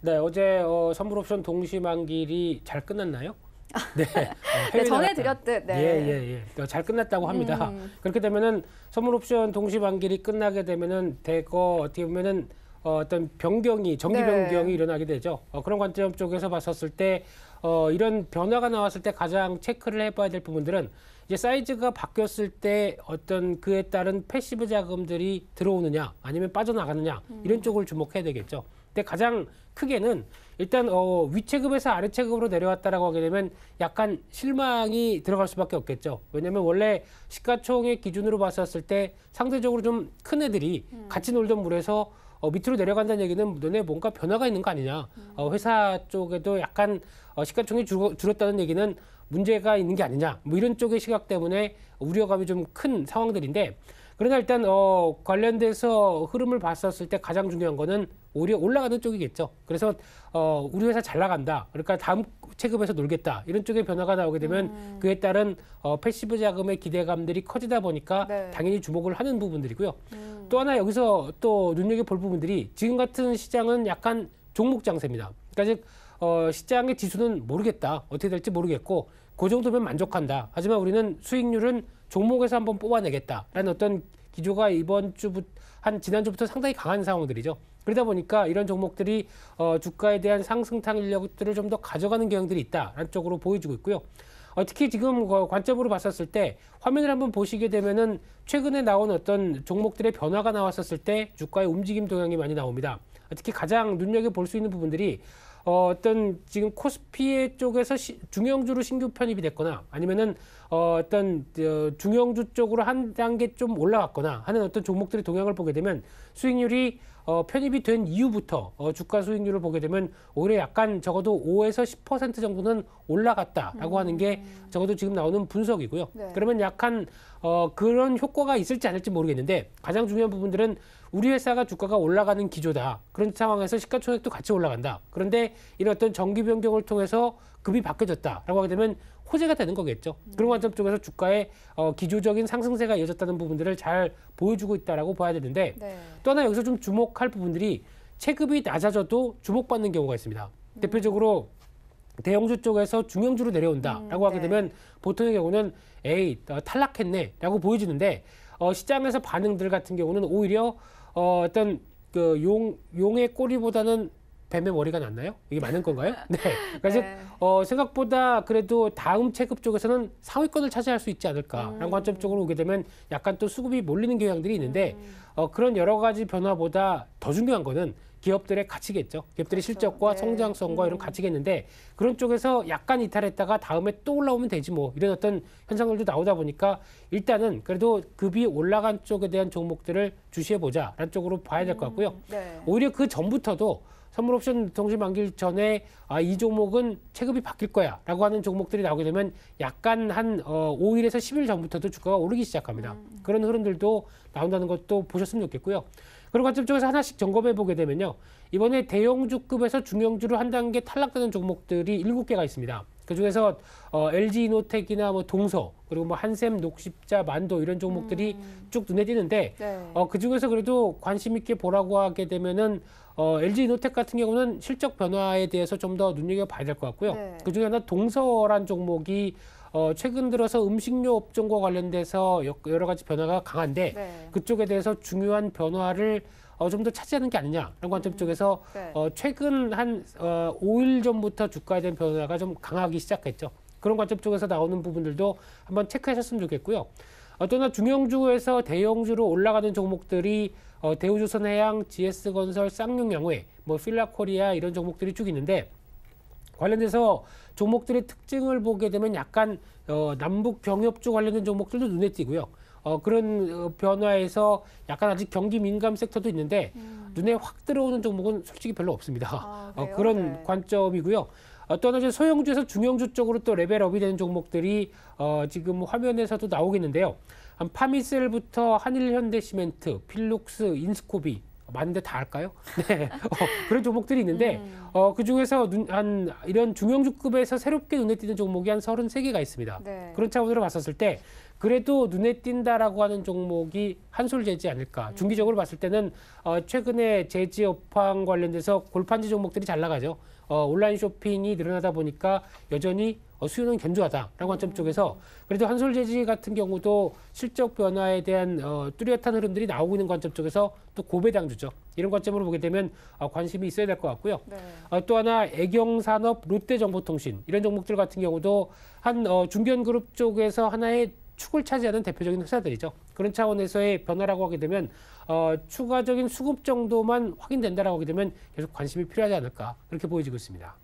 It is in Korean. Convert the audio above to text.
네, 어제 선물옵션 동시만길이 잘 끝났나요? 네, 네, 전해드렸듯. 네. 잘 끝났다고 합니다. 그렇게 되면은 선물옵션 동시만길이 끝나게 되면은 대거 어떻게 보면은 어떤 변경이 정기 변경이 일어나게 되죠. 그런 관점 쪽에서 봤었을 때 이런 변화가 나왔을 때 가장 체크를 해봐야 될 부분들은 이제 사이즈가 바뀌었을 때 어떤 그에 따른 패시브 자금들이 들어오느냐 아니면 빠져나가느냐 이런 쪽을 주목해야 되겠죠. 근데 가장 크게는 일단 위체급에서 아래체급으로 내려왔다라고 하게 되면 약간 실망이 들어갈 수밖에 없겠죠. 왜냐하면 원래 시가총액 기준으로 봤었을 때 상대적으로 좀 큰 애들이 같이 놀던 물에서 밑으로 내려간다는 얘기는 너네 뭔가 변화가 있는 거 아니냐. 회사 쪽에도 약간 시가총액이 줄었다는 얘기는 문제가 있는 게 아니냐. 뭐 이런 쪽의 시각 때문에 우려감이 좀 큰 상황들인데 그러나 일단 관련돼서 흐름을 봤었을 때 가장 중요한 거는 오히려 올라가는 쪽이겠죠. 그래서 우리 회사 잘 나간다. 그러니까 다음 체급에서 놀겠다. 이런 쪽의 변화가 나오게 되면 그에 따른 패시브 자금의 기대감들이 커지다 보니까 당연히 주목을 하는 부분들이고요. 또 하나 여기서 또 눈여겨볼 부분들이 지금 같은 시장은 약간 종목 장세입니다. 그러니까 즉 시장의 지수는 모르겠다. 어떻게 될지 모르겠고 그 정도면 만족한다. 하지만 우리는 수익률은 종목에서 한번 뽑아내겠다라는 어떤 기조가 이번 주부터 지난주부터 상당히 강한 상황들이죠. 그러다 보니까 이런 종목들이 주가에 대한 상승 탄력들을 좀 더 가져가는 경향들이 있다라는 쪽으로 보여주고 있고요. 특히 지금 관점으로 봤었을 때 화면을 한번 보시게 되면은 최근에 나온 어떤 종목들의 변화가 나왔었을 때 주가의 움직임 동향이 많이 나옵니다. 특히 가장 눈여겨볼 수 있는 부분들이 어떤 지금 코스피 쪽에서 중형주로 신규 편입이 됐거나 아니면은 어떤 중형주 쪽으로 한 단계 좀 올라갔거나 하는 어떤 종목들의 동향을 보게 되면 수익률이 편입이 된 이후부터 주가 수익률을 보게 되면 오히려 약간 적어도 5에서 10% 정도는 올라갔다라고 하는 게 적어도 지금 나오는 분석이고요. 그러면 약간 그런 효과가 있을지 않을지 모르겠는데 가장 중요한 부분들은 우리 회사가 주가가 올라가는 기조다. 그런 상황에서 시가총액도 같이 올라간다. 그런데 이런 어떤 정기 변경을 통해서 급이 바뀌어졌다라고 하게 되면 호재가 되는 거겠죠. 그런 관점 쪽에서 주가의 기조적인 상승세가 이어졌다는 부분들을 잘 보여주고 있다라고 봐야 되는데 또 하나 여기서 좀 주목할 부분들이 체급이 낮아져도 주목받는 경우가 있습니다. 대표적으로 대형주 쪽에서 중형주로 내려온다라고 하게 되면 보통의 경우는 에이 탈락했네라고 보여지는데 시장에서 반응들 같은 경우는 오히려 어떤 그 용의 꼬리보다는 뱀의 머리가 낫나요? 이게 맞는 건가요? 네. 그래서 생각보다 그래도 다음 체급 쪽에서는 상위권을 차지할 수 있지 않을까라는 관점 쪽으로 오게 되면 약간 또 수급이 몰리는 경향들이 있는데 그런 여러 가지 변화보다 더 중요한 거는 기업들의 가치겠죠. 기업들의 실적과 성장성과 이런 가치겠는데 그런 쪽에서 약간 이탈했다가 다음에 또 올라오면 되지 뭐 이런 어떤 현상들도 나오다 보니까 일단은 그래도 급이 올라간 쪽에 대한 종목들을 주시해보자라는 쪽으로 봐야 될 것 같고요. 오히려 그 전부터도 선물옵션 동시만길 전에 이 종목은 체급이 바뀔 거야 라고 하는 종목들이 나오게 되면 약간 한 5일에서 10일 전부터도 주가가 오르기 시작합니다. 그런 흐름들도 나온다는 것도 보셨으면 좋겠고요. 그런 관점 쪽에서 하나씩 점검해 보게 되면요. 이번에 대형주급에서 중형주로 한 단계 탈락되는 종목들이 7개가 있습니다. 그중에서 LG이노텍이나 뭐 동서 그리고 뭐 한샘, 녹십자, 만도 이런 종목들이 쭉 눈에 띄는데 그중에서 그래도 관심 있게 보라고 하게 되면은 LG이노텍 같은 경우는 실적 변화에 대해서 좀 더 눈여겨봐야 될 것 같고요. 그중에 하나 동서란 종목이 최근 들어서 음식료 업종과 관련돼서 여러 가지 변화가 강한데 그쪽에 대해서 중요한 변화를 좀 더 차지하는 게 아니냐라는 관점 쪽에서 최근 한 5일 전부터 주가에 대한 변화가 좀 강하기 시작했죠. 그런 관점 쪽에서 나오는 부분들도 한번 체크하셨으면 좋겠고요. 또나 중형주에서 대형주로 올라가는 종목들이 대우조선해양, GS건설, 쌍용양회, 뭐 필라코리아 이런 종목들이 쭉 있는데 관련돼서 종목들의 특징을 보게 되면 약간 남북 병협주 관련된 종목들도 눈에 띄고요. 그런 변화에서 약간 아직 경기 민감 섹터도 있는데 눈에 확 들어오는 종목은 솔직히 별로 없습니다. 그런 관점이고요. 또 하나 소형주에서 중형주 쪽으로 또 레벨업이 되는 종목들이 지금 화면에서도 나오겠는데요. 파미셀부터 한일현대시멘트, 필룩스, 인스코비 많은데 다 할까요? 네, 그런 종목들이 있는데 그 중에서 이런 중형주급에서 새롭게 눈에 띄는 종목이 한 33개가 있습니다. 그런 차원으로 봤었을 때 그래도 눈에 띈다라고 하는 종목이 한솔제지 않을까. 중기적으로 봤을 때는 최근에 제지 업황 관련돼서 골판지 종목들이 잘 나가죠. 온라인 쇼핑이 늘어나다 보니까 여전히 수요는 견조하다라는 관점 쪽에서 그래도 한솔제지 같은 경우도 실적 변화에 대한 뚜렷한 흐름들이 나오고 있는 관점 쪽에서 또 고배당주죠. 이런 관점으로 보게 되면 관심이 있어야 될 것 같고요. 네. 또 하나 애경산업, 롯데정보통신 이런 종목들 같은 경우도 한 중견그룹 쪽에서 하나의 축을 차지하는 대표적인 회사들이죠. 그런 차원에서의 변화라고 하게 되면 추가적인 수급 정도만 확인된다라고 하게 되면 계속 관심이 필요하지 않을까 그렇게 보여지고 있습니다.